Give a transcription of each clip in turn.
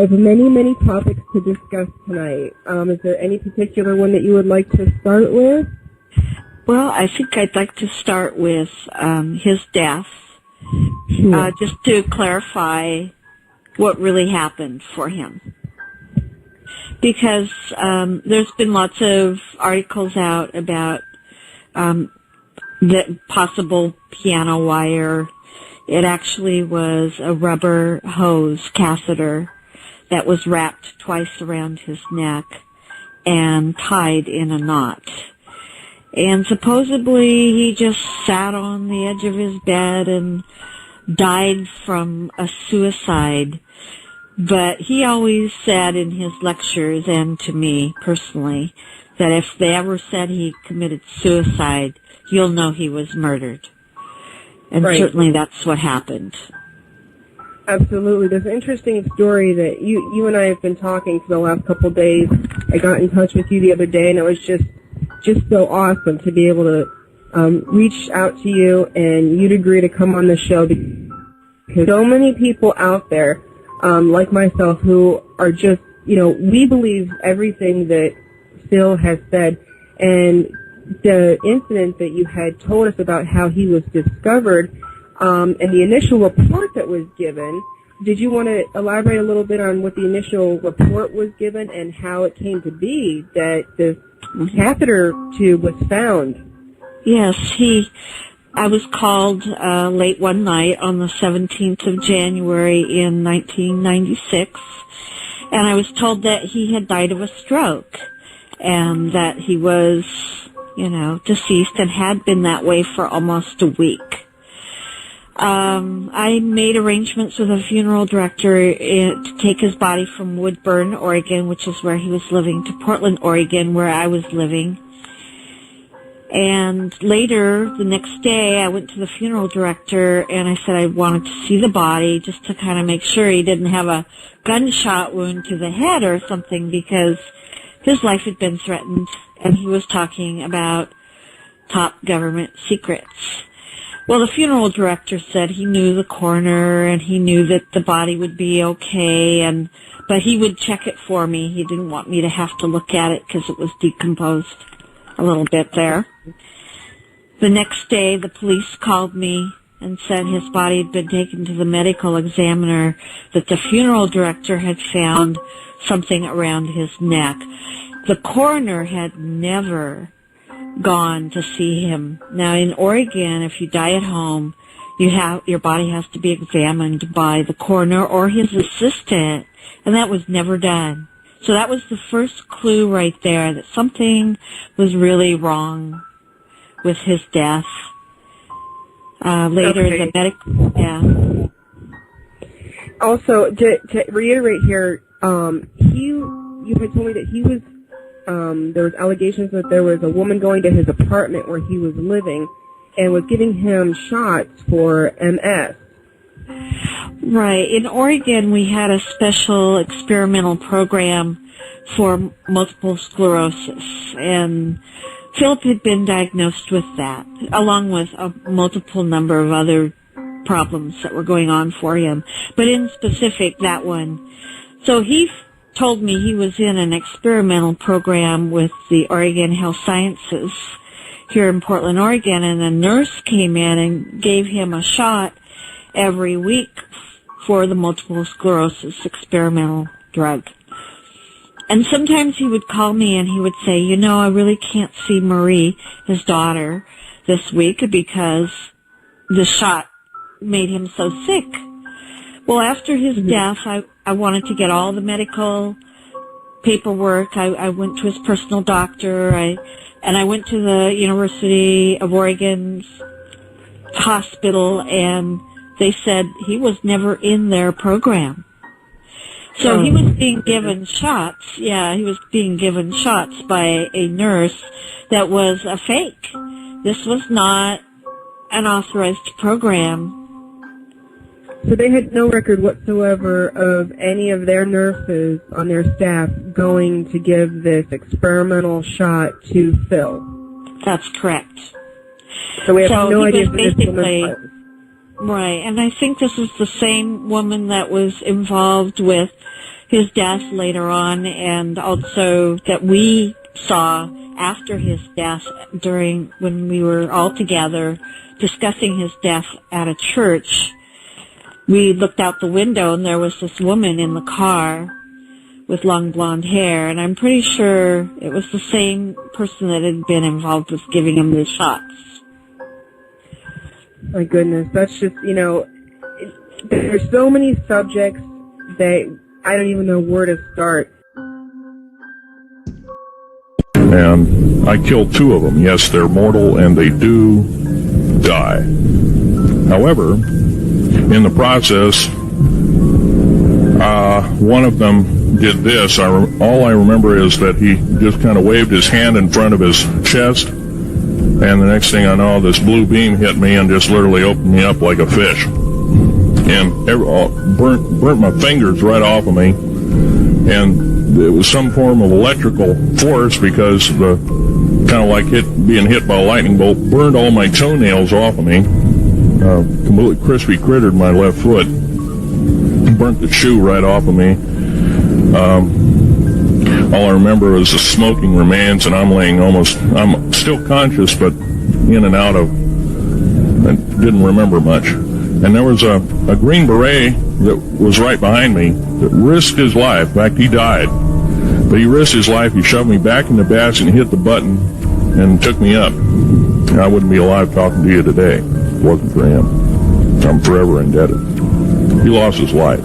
I have many, many topics to discuss tonight. Is there any particular one that you would like to start with? Well, I think I'd like to start with his death, Sure. just to clarify what really happened for him. Because there's been lots of articles out about the possible piano wire. It actually was a rubber hose catheter that was wrapped twice around his neck and tied in a knot. And supposedly he just sat on the edge of his bed and died from a suicide. But he always said in his lectures and to me personally that if they ever said he committed suicide, you'll know he was murdered. And Right. certainly that's what happened. Absolutely. There's an interesting story that you and I have been talking for the last couple of days. I got in touch with you the other day, and it was just so awesome to be able to reach out to you and you'd agree to come on the show, because so many people out there, like myself, who are just, we believe everything that Phil has said. And the incident that you had told us about how he was discovered, and the initial report that was given, did you want to elaborate a little bit on what the initial report was given and how it came to be that the catheter tube was found? Yes, I was called late one night on the 17th of January in 1996, and I was told that he had died of a stroke and that he was, deceased and had been that way for almost a week. I made arrangements with a funeral director to take his body from Woodburn, Oregon, which is where he was living, to Portland, Oregon, where I was living. And later, the next day, I went to the funeral director and I said I wanted to see the body just to kind of make sure he didn't have a gunshot wound to the head or something, because his life had been threatened and he was talking about top government secrets. Well, the funeral director said he knew the coroner and he knew that the body would be okay, but he would check it for me. He didn't want me to have to look at it because it was decomposed a little bit there. The next day, the police called me and said his body had been taken to the medical examiner, that the funeral director had found something around his neck. The coroner had never gone to see him. Now, in Oregon, if you die at home, your body has to be examined by the coroner or his assistant, and that was never done. So that was the first clue right there that something was really wrong with his death. Later, Okay. the medical, yeah. Also, to reiterate here, you had told me that he was, there was allegations that there was a woman going to his apartment where he was living and was giving him shots for MS. Right. In Oregon, we had a special experimental program for multiple sclerosis, and Philip had been diagnosed with that, along with a multiple number of other problems that were going on for him, but in specific, that one. So he told me he was in an experimental program with the Oregon Health Sciences here in Portland, Oregon, and a nurse came in and gave him a shot every week for the multiple sclerosis experimental drug. And sometimes he would call me and he would say, I really can't see Marie, his daughter, this week because the shot made him so sick. Well, after his death, I wanted to get all the medical paperwork. I went to his personal doctor, and I went to the University of Oregon's hospital, and they said he was never in their program. So he was being given shots. Yeah, he was being given shots by a nurse that was a fake. This was not an authorized program. So they had no record whatsoever of any of their nurses on their staff going to give this experimental shot to Phil. That's correct. So we have no idea who this woman basically, was. right, and I think this is the same woman that was involved with his death later on, and also that we saw after his death during when we were all together discussing his death at a church. We looked out the window and there was this woman in the car with long blonde hair, and I'm pretty sure it was the same person that had been involved with giving him the shots. My goodness, that's just, there's so many subjects that I don't even know where to start. And I killed 2 of them. Yes, they're mortal and they do die. However, in the process, one of them did this. All I remember is that he just kind of waved his hand in front of his chest, and the next thing I know, this blue beam hit me and just literally opened me up like a fish. And burnt my fingers right off of me. And it was some form of electrical force, because the kind of like being hit by a lightning bolt burned all my toenails off of me. Completely crispy crittered my left foot. Burnt the shoe right off of me. All I remember was the smoking remains, and I'm still conscious, but in and out of, I didn't remember much. And there was a Green Beret that was right behind me that risked his life. In fact, he died. But he risked his life. He shoved me back in the basket and hit the button and took me up. I wouldn't be alive talking to you today if it wasn't for him. I'm forever indebted. He lost his life.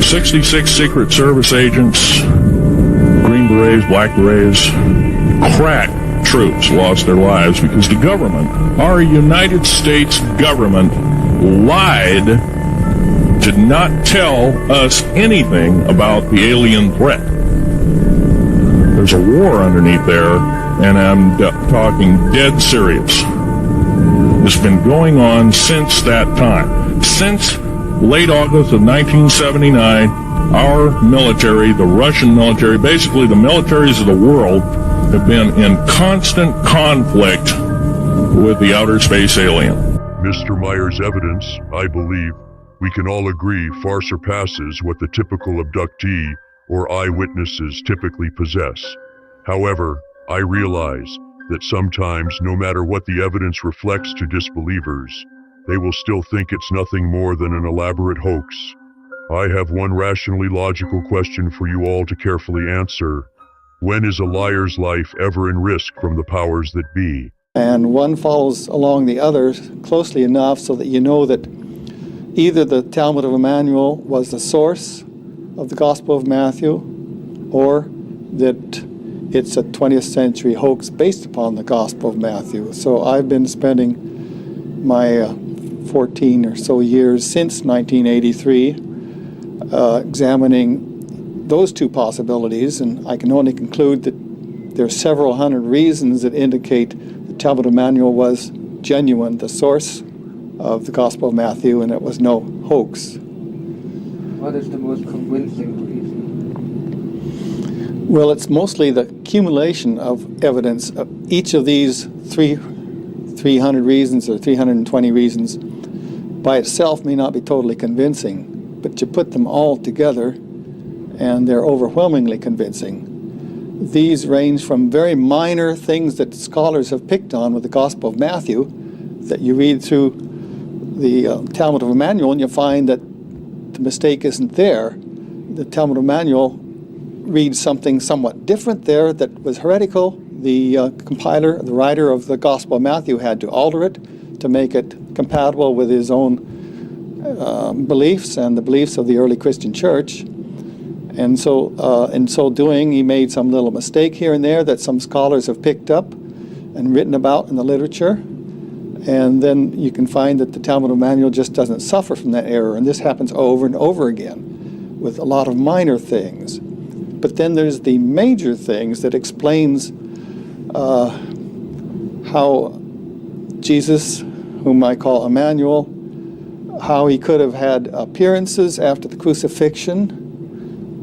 66 Secret Service agents, Green Berets, Black Berets, crack troops lost their lives because the government, our United States government, lied, did not tell us anything about the alien threat. There's a war underneath there, and I'm talking dead serious. It's been going on since that time. Since late August of 1979, our military, the Russian military, basically the militaries of the world, have been in constant conflict with the outer space alien. Mr. Meier's evidence, I believe, we can all agree far surpasses what the typical abductee or eyewitnesses typically possess. However, I realize that sometimes, no matter what the evidence reflects to disbelievers, they will still think it's nothing more than an elaborate hoax. I have one rationally logical question for you all to carefully answer. When is a liar's life ever in risk from the powers that be? And one follows along the other closely enough so that you know that either the Talmud of Emmanuel was the source of the Gospel of Matthew, or that it's a 20th century hoax based upon the Gospel of Matthew. So I've been spending my 14 or so years since 1983 examining those 2 possibilities, and I can only conclude that there are several hundred reasons that indicate the Talmud of Emmanuel was genuine, the source of the Gospel of Matthew, and it was no hoax. What is the most convincing reason? Well, it's mostly the accumulation of evidence. Each of these 300 reasons or 320 reasons by itself may not be totally convincing, but you put them all together and they're overwhelmingly convincing. These range from very minor things that scholars have picked on with the Gospel of Matthew, that you read through the Talmud of Emmanuel and you find that the mistake isn't there. The Talmud of Emmanuel reads something somewhat different there that was heretical. The compiler, the writer of the Gospel of Matthew had to alter it to make it compatible with his own beliefs and the beliefs of the early Christian church. And so in so doing, he made some little mistake here and there that some scholars have picked up and written about in the literature. And then you can find that the Talmud of Emmanuel just doesn't suffer from that error. And this happens over and over again with a lot of minor things. But then there's the major things that explains how Jesus, whom I call Emmanuel, how he could have had appearances after the crucifixion.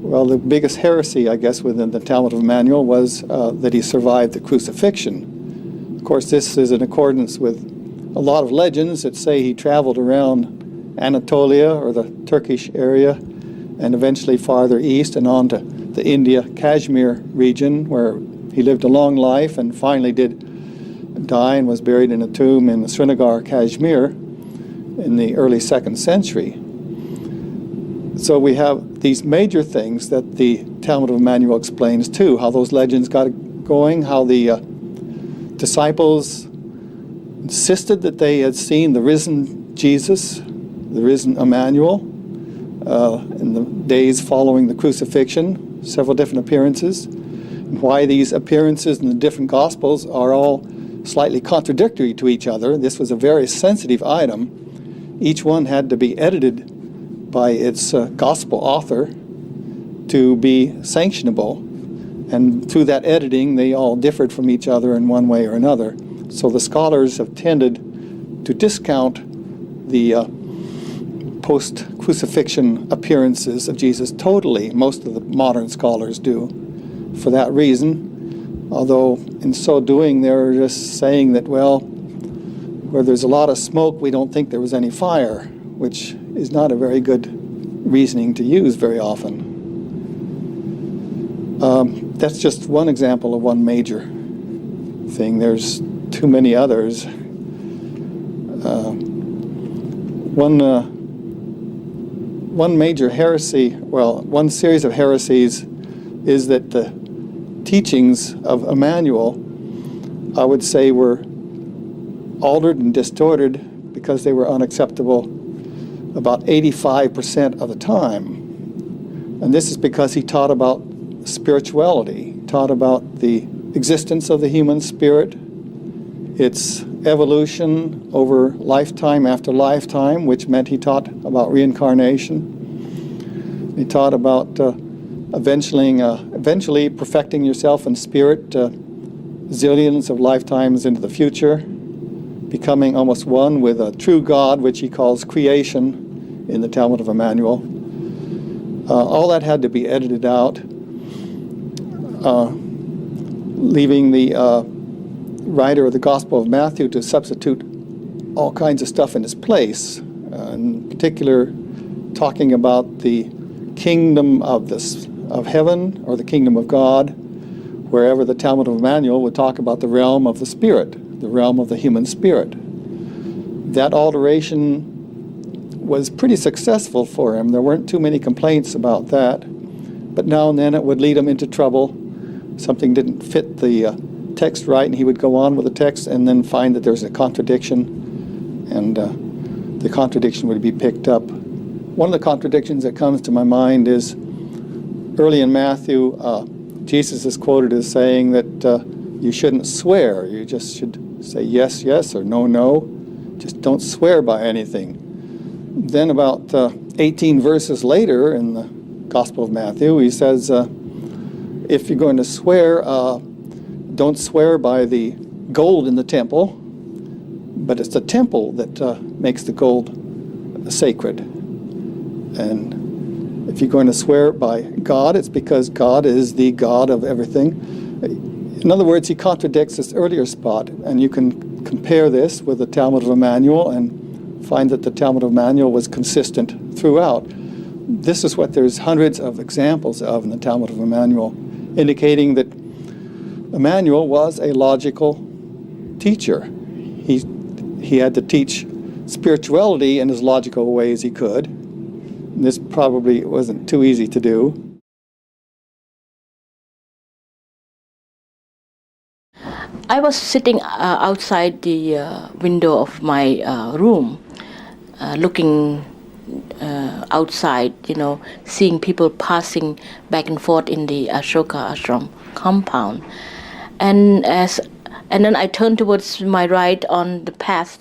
Well, the biggest heresy, I guess, within the Talmud of Emmanuel was that he survived the crucifixion. Of course, this is in accordance with a lot of legends that say he traveled around Anatolia or the Turkish area and eventually farther east and on to the India Kashmir region, where he lived a long life and finally did die and was buried in a tomb in Srinagar, Kashmir in the early 2nd century. So we have these major things that the Talmud of Emmanuel explains too, how those legends got going, how the disciples insisted that they had seen the risen Jesus, the risen Emmanuel, in the days following the crucifixion, several different appearances, and why these appearances in the different Gospels are all slightly contradictory to each other. This was a very sensitive item. Each one had to be edited by its Gospel author to be sanctionable, and through that editing they all differed from each other in one way or another. So the scholars have tended to discount the post-crucifixion appearances of Jesus totally. Most of the modern scholars do for that reason, although in so doing they're just saying that, well, where there's a lot of smoke we don't think there was any fire, which is not a very good reasoning to use very often. That's just one example of one major thing. There's too many others. One major heresy, well, one series of heresies is that the teachings of Emmanuel, I would say, were altered and distorted because they were unacceptable about 85% of the time. And this is because he taught about spirituality, taught about the existence of the human spirit, its evolution over lifetime after lifetime, which meant he taught about reincarnation. He taught about eventually perfecting yourself in spirit, zillions of lifetimes into the future, becoming almost one with a true God, which he calls creation in the Talmud of Emmanuel. All that had to be edited out, leaving the writer of the Gospel of Matthew to substitute all kinds of stuff in its place, in particular talking about the kingdom of heaven or the kingdom of God, wherever the Talmud of Emmanuel would talk about the realm of the spirit, the realm of the human spirit. That alteration was pretty successful for him. There weren't too many complaints about that, but now and then it would lead him into trouble. Something didn't fit the text right, and he would go on with the text and then find that there's a contradiction, and the contradiction would be picked up. One of the contradictions that comes to my mind is early in Matthew, Jesus is quoted as saying that you shouldn't swear. You just should say yes, yes, or no, no. Just don't swear by anything. Then about 18 verses later in the Gospel of Matthew, he says, if you're going to swear, don't swear by the gold in the temple, but it's the temple that makes the gold sacred. And if you're going to swear by God, it's because God is the God of everything. In other words, he contradicts this earlier spot, and you can compare this with the Talmud of Emmanuel and find that the Talmud of Emmanuel was consistent throughout. This is what there's hundreds of examples of in the Talmud of Emmanuel, indicating that Emmanuel was a logical teacher. He had to teach spirituality in as logical a way as he could. This probably wasn't too easy to do. I was sitting outside the window of my room, looking outside, seeing people passing back and forth in the Ashoka Ashram compound. And then I turned towards my right on the path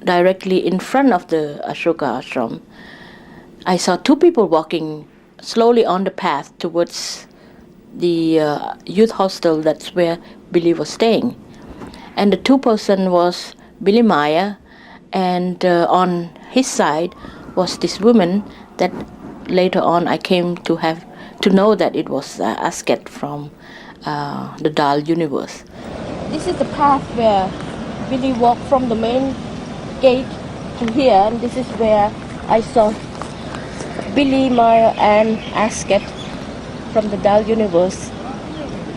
directly in front of the Ashoka Ashram. I saw two people walking slowly on the path towards the youth hostel. That's where Billy was staying. And the two person was Billy Meier, and on his side was this woman that later on I came to know that it was Asket from the Dal universe. This is the path where Billy walked from the main gate to here, and this is where I saw Billy, Meier, and Asket from the Dal universe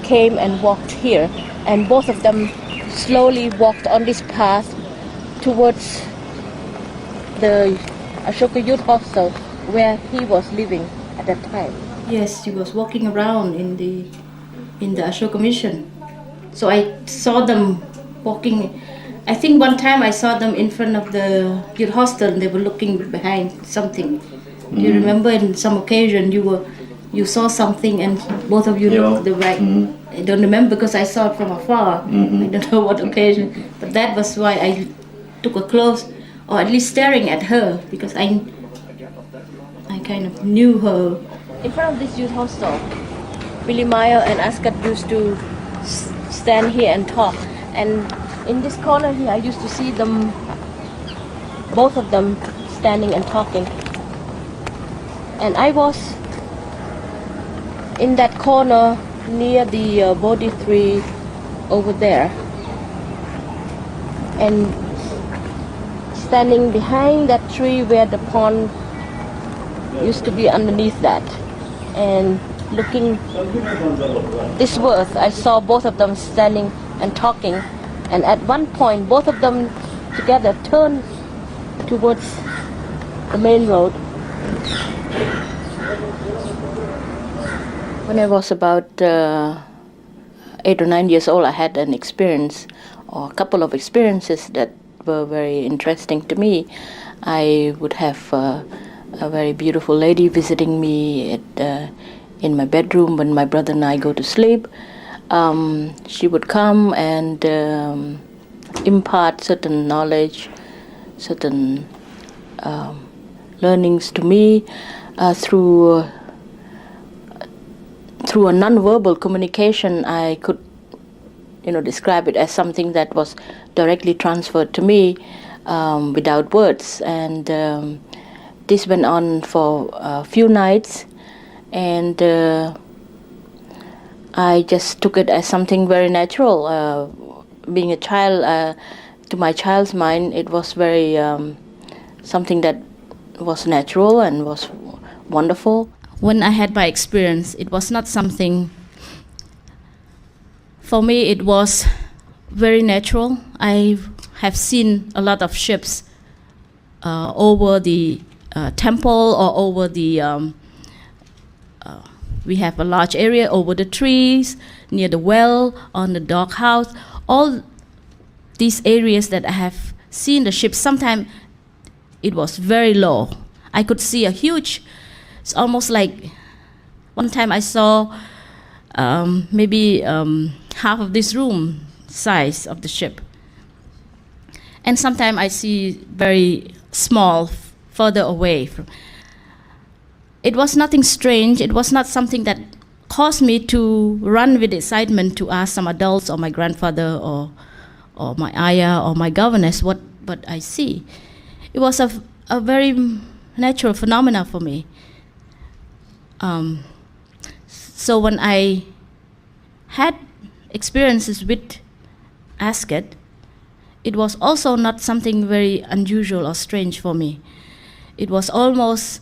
came and walked here, and both of them slowly walked on this path towards the Ashoka Youth Hostel where he was living at that time. Yes, he was walking around in the Ashoka Mission. So I saw them walking. I think one time I saw them in front of the youth hostel and they were looking behind something. Do you remember in some occasion you saw something and both of you looked the right? I don't remember because I saw it from afar. I don't know what occasion, but that was why I took a close, or at least staring at her, because I kind of knew her. In front of this youth hostel, Billy, Meier and Askat used to stand here and talk, and in this corner here I used to see them, both of them standing and talking, and I was in that corner near the Bodhi tree over there, and standing behind that tree where the pond used to be underneath that, and looking thiswards, I saw both of them standing and talking, and at one point both of them together turned towards the main road. When I was about 8 or 9 years old, I had an experience, or a couple of experiences that were very interesting to me. I would have a very beautiful lady visiting me in my bedroom when my brother and I go to sleep. She would come and impart certain knowledge, certain learnings to me through a non-verbal communication. I could, describe it as something that was directly transferred to me without words. And this went on for a few nights, and I just took it as something very natural. Being a child, to my child's mind, it was very something that was natural and was wonderful. When I had my experience, it was not something, for me it was very natural. I have seen a lot of ships over the temple, or over the, we have a large area over the trees, near the well, on the doghouse. All these areas that I have seen the ships, sometimes it was very low. I could see a huge, it's almost like, one time I saw maybe half of this room size of the ship. And sometimes I see very small, further away. It was nothing strange. It was not something that caused me to run with excitement to ask some adults or my grandfather or my ayah or my governess what I see. It was a very natural phenomena for me. So when I had experiences with Asket, it was also not something very unusual or strange for me. It was almost,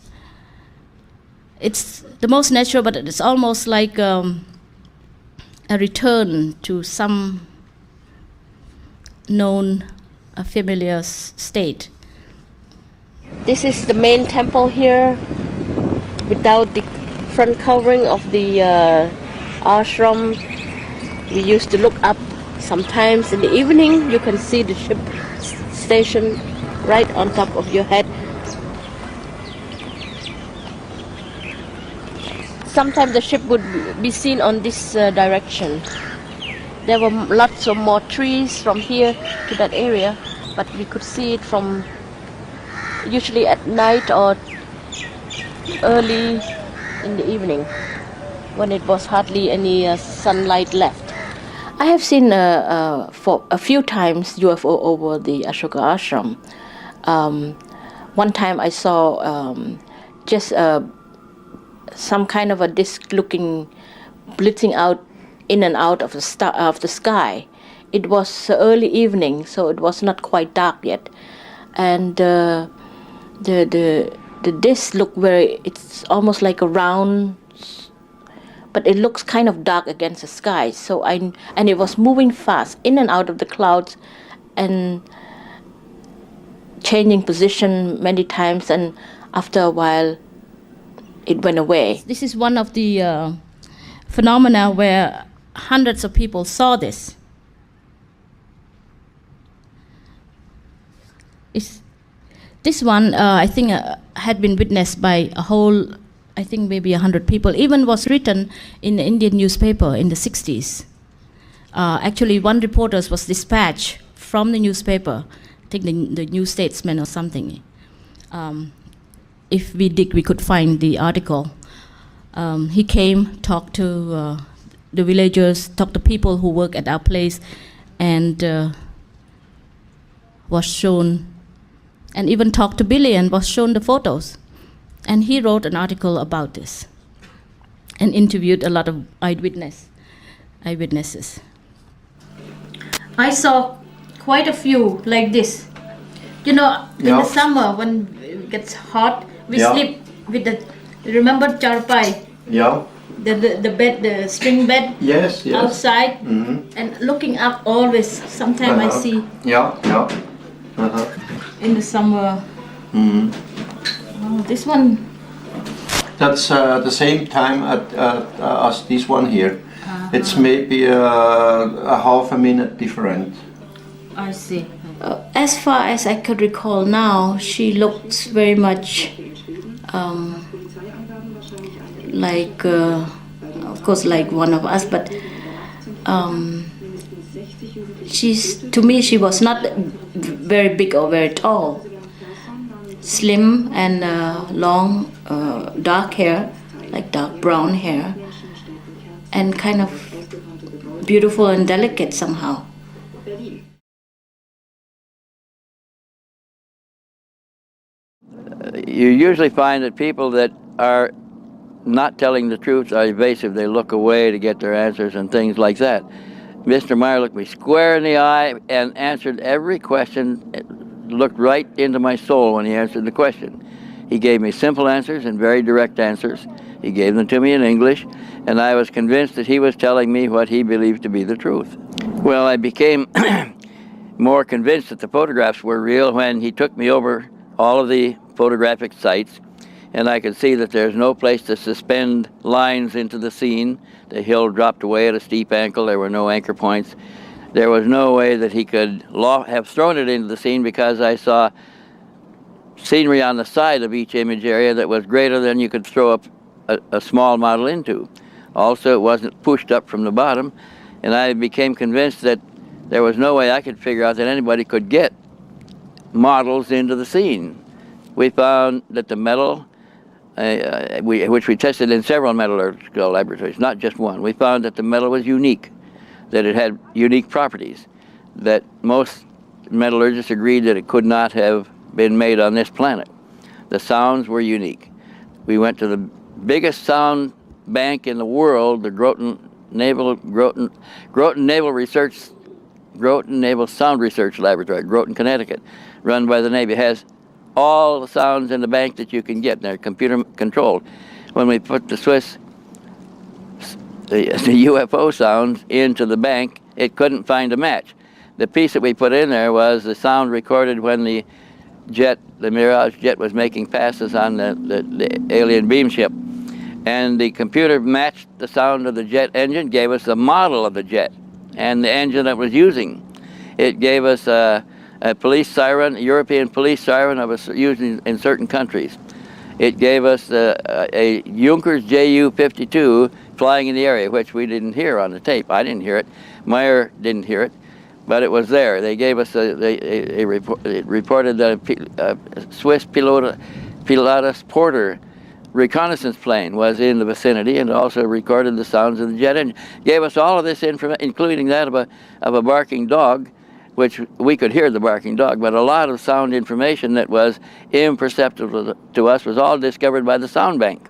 it's the most natural, but it's almost like a return to some known, familiar state. This is the main temple here, without the front covering of the ashram. We used to look up. Sometimes in the evening you can see the ship station right on top of your head. Sometimes the ship would be seen on this direction. There were lots of more trees from here to that area, but we could see it from usually at night or early in the evening when it was hardly any sunlight left. I have seen for a few times UFO over the Ashoka ashram. One time I saw just some kind of a disc looking, blitzing out in and out of the sky. It was early evening, so it was not quite dark yet, and the the disc look very, it's almost like a round, but it looks kind of dark against the sky. So and it was moving fast in and out of the clouds and changing position many times, and after a while it went away. This is one of the phenomena where hundreds of people saw this. This one, I think, had been witnessed by a whole, I think maybe 100 people. Even was written in the Indian newspaper in the 60s. Actually, one reporter was dispatched from the newspaper, I think the New Statesman or something. If we dig, we could find the article. He came, talked to the villagers, talked to people who work at our place, and was shown, and even talked to Billy and was shown the photos. And he wrote an article about this and interviewed a lot of eyewitnesses. I saw quite a few like this. You know, in the summer when it gets hot, we sleep with the, remember charpai? Yeah. The bed, the string bed. Yes. Outside, and looking up always. Sometimes I see. Yeah. In the summer. Oh, this one. That's the same time as this one here. It's maybe a half a minute different. I see. As far as I could recall now, she looks very much like, of course, like one of us, but to me, she was not very big or very tall. Slim and long, dark hair, like dark brown hair, and kind of beautiful and delicate somehow. You usually find that people that are not telling the truth are evasive. They look away to get their answers and things like that. Mr. Meier looked me square in the eye and answered every question, looked right into my soul when he answered the question. He gave me simple answers and very direct answers. He gave them to me in English, and I was convinced that he was telling me what he believed to be the truth. Well, I became more convinced that the photographs were real when he took me over all of the photographic sites, and I could see that there's no place to suspend lines into the scene. The hill dropped away at a steep angle. There were no anchor points. There was no way that he could have thrown it into the scene, because I saw scenery on the side of each image area that was greater than you could throw up a small model into. Also, it wasn't pushed up from the bottom, and I became convinced that there was no way I could figure out that anybody could get models into the scene. We found that the metal, which we tested in several metallurgical laboratories, not just one, we found that the metal was unique, that it had unique properties, that most metallurgists agreed that it could not have been made on this planet. The sounds were unique. We went to the biggest sound bank in the world, the Groton Naval Sound Research Laboratory, Groton, Connecticut, run by the Navy. It has all the sounds in the bank that you can get. They're computer controlled. When we put the UFO sounds into the bank, it couldn't find a match. The piece that we put in there was the sound recorded when the Mirage jet was making passes on the alien beam ship. And the computer matched the sound of the jet engine, gave us the model of the jet and the engine that was using. It gave us a police siren, a European police siren that was used in certain countries. It gave us a Junkers Ju-52 flying in the area, which we didn't hear on the tape. I didn't hear it. Meier didn't hear it, but it was there. They gave us a report. It reported that a Swiss Pilatus Porter reconnaissance plane was in the vicinity, and also recorded the sounds of the jet engine. Gave us all of this information, including that of a barking dog, which we could hear the barking dog, but a lot of sound information that was imperceptible to us was all discovered by the sound bank.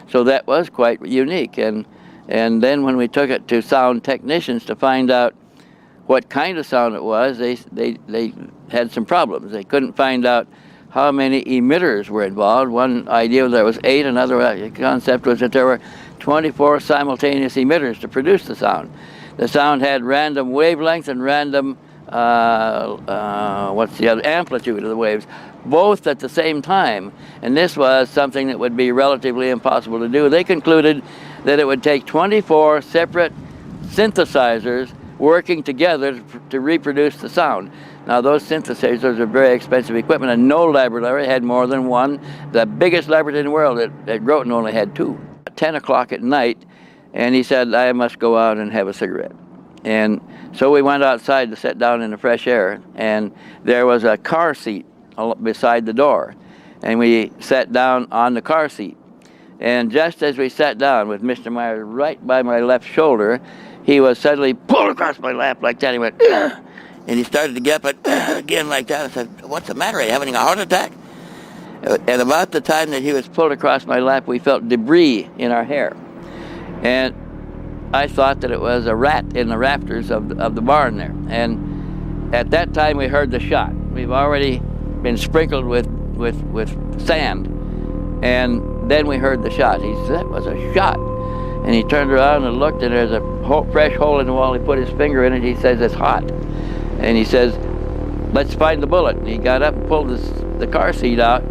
So that was quite unique. And then when we took it to sound technicians to find out what kind of sound it was, they had some problems. They couldn't find out how many emitters were involved. One idea was there was 8, another concept was that there were 24 simultaneous emitters to produce the sound. The sound had random wavelength and random, amplitude of the waves, both at the same time. And this was something that would be relatively impossible to do. They concluded that it would take 24 separate synthesizers working together to reproduce the sound. Now, those synthesizers are very expensive equipment, and no laboratory had more than one. The biggest laboratory in the world at Groton only had 2. At 10 o'clock at night, and he said, I must go out and have a cigarette. And so we went outside to sit down in the fresh air, and there was a car seat beside the door. And we sat down on the car seat. And just as we sat down with Mr. Meier right by my left shoulder, he was suddenly pulled across my lap like that. He went, ugh! And he started to get up again like that. I said, what's the matter? Are you having a heart attack? And about the time that he was pulled across my lap, we felt debris in our hair. And I thought that it was a rat in the rafters of the barn there. And at that time, we heard the shot. We've already been sprinkled with sand. And then we heard the shot. He said, that was a shot. And he turned around and looked, and there's a fresh hole in the wall. He put his finger in it. He says, it's hot. And he says, let's find the bullet. And he got up and pulled the car seat out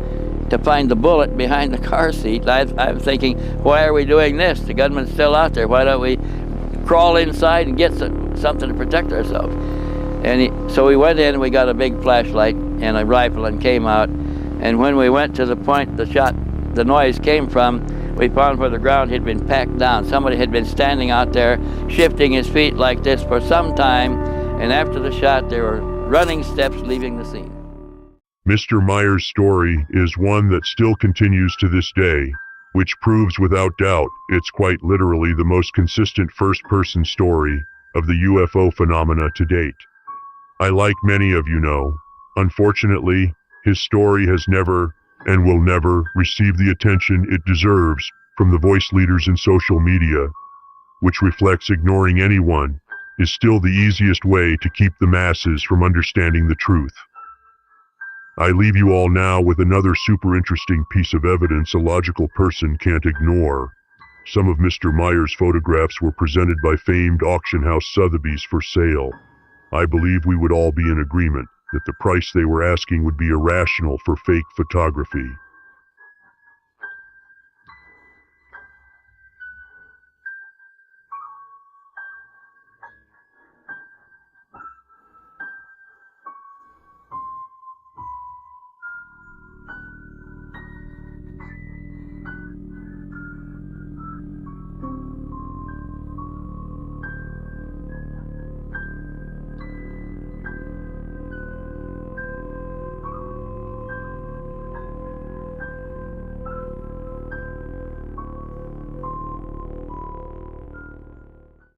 to find the bullet behind the car seat. I'm thinking, why are we doing this? The gunman's still out there. Why don't we crawl inside and get something to protect ourselves? And so we went in and we got a big flashlight and a rifle and came out. And when we went to the point the noise came from, we found where the ground had been packed down. Somebody had been standing out there shifting his feet like this for some time, and after the shot there were running steps leaving the scene. Mr. Meier's story is one that still continues to this day, which proves without doubt it's quite literally the most consistent first-person story of the UFO phenomena to date. Like many of you know, unfortunately, his story has never and will never receive the attention it deserves from the voice leaders in social media, which reflects ignoring anyone is still the easiest way to keep the masses from understanding the truth. I leave you all now with another super interesting piece of evidence a logical person can't ignore. Some of Mr. Meier's photographs were presented by famed auction house Sotheby's for sale. I believe we would all be in agreement that the price they were asking would be irrational for fake photography.